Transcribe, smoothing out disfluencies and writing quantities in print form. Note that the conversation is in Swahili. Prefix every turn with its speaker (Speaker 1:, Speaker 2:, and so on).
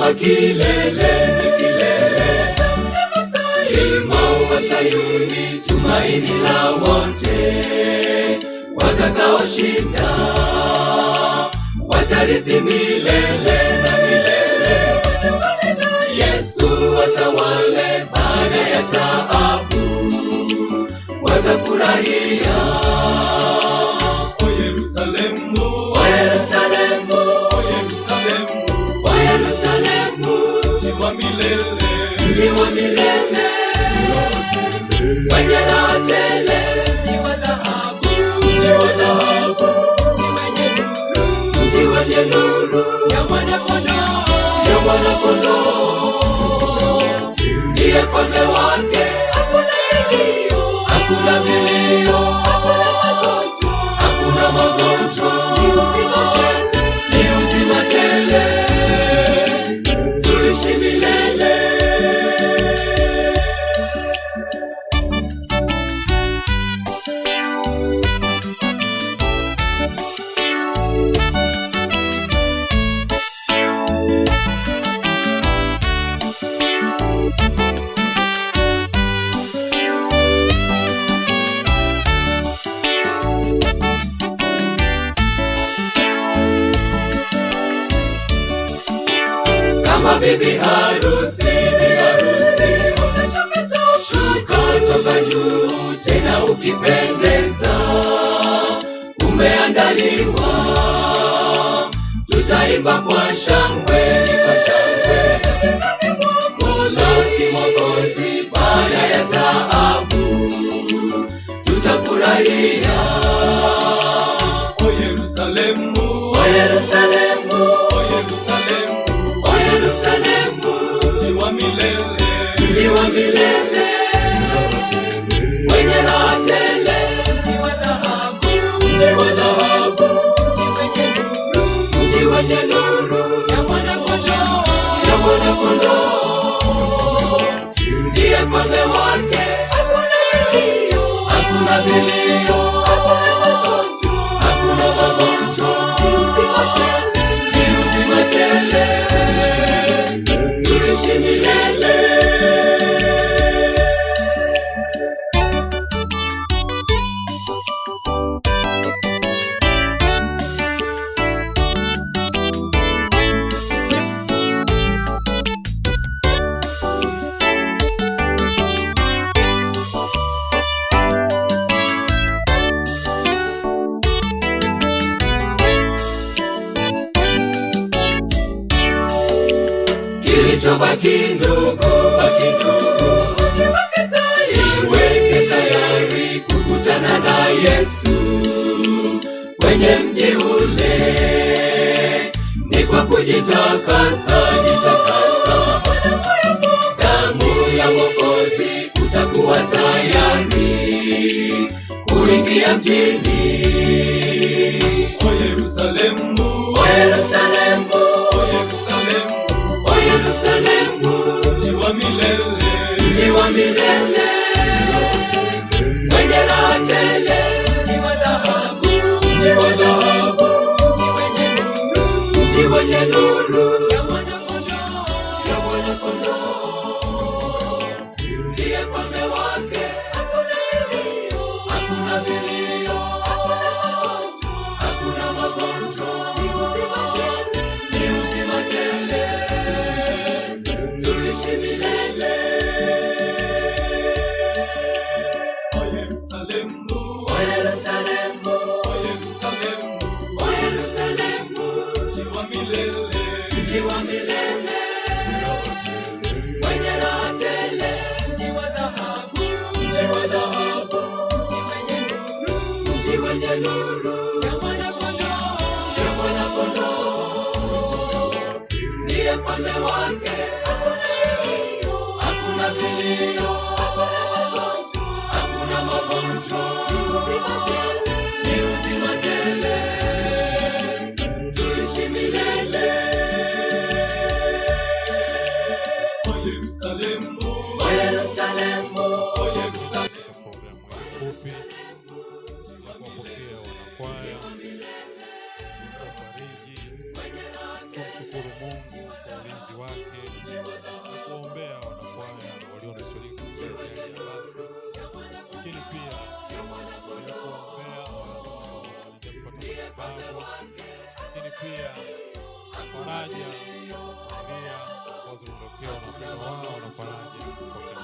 Speaker 1: Tazama kilele cha mlima Sayuni, tumaini la wote watakaoshinda, watarithi milele na milele. Yesu watawale baada ya taabu, watafurahia. O Yerusalemu, o Yerusalemu, o Yerusalemu, o Yerusalemu, mji wa milele, mji wa milele, wenye raha tele, mji wa dhahabu, mji wa dhahabu, mji wenye nuru ya Mwana-Kondoo, ya Mwana-Kondoo. Ndiye mfalme wake, hakuna vilio, hakuna vilio, hakuna magonjwa, ni uzima tele, tuishi milele. Kama bibi harusi, shuka toka juu, tena ukipendeza, umeandaliwa. Tutaimba kwa shangwe, kwa shangwe, mulaki Mwokozi baada ya taabu, tutafurahia. O Yerusalemu, o Yerusalemu, o Yerusalemu, o Yerusalemu, mji wa milele, mji wa milele, wenye raha tele, mji wa dhahabu, mji wa dhahabu, mji wenye nuru ya Mwana-Kondoo, ya Mwana-Kondoo. Ndiye mfalme wake, hakuna vilio, hakuna vilio, hakuna magonjwa, ni uzima tele, tuishi milele. Kilichobaki ndugu, baki ndugu, jiweke tayari kukutana na Yesu kwenye mji ule. Ni kwa kujitakasa, jitakasa, damu ya Mwokozi, utakuwa tayari kuingia mjini. O Yerusalemu, o Yerusalemu, o Yerusalemu, o Yerusalemu, mji wa milele, mji wa milele, wenye raha tele, mji wa dhahabu, mji wa dhahabu, mji wenye nuru ya Mwana-Kondoo, ya Mwana-Kondoo. Ndiye mfalme wake, hakuna vilio, hakuna vilio, hakuna magonjwa, ni uzima tele, tuishi milele. O Yerusalemu, o Yerusalemu, o Yerusalemu, o Yerusalemu, mji wa milele, mji wa milele, wenye raha tele, mji wa dhahabu, mji wa dhahabu, mji wenye nuru ya Mwana-Kondoo, ya Mwana-Kondoo. Ndiye mfalme wake, hakuna vilio, hakuna magonjwa, ni uzima tele, tuishi milele. O Yerusalemu, o Yerusalemu, o Yerusalemu,
Speaker 2: wapokea wanakwaya, wafariji, tumshukuru Mungu kwa ulinzi wake. pia faraja, familia waziondokewa na wapendwa wao na faraja.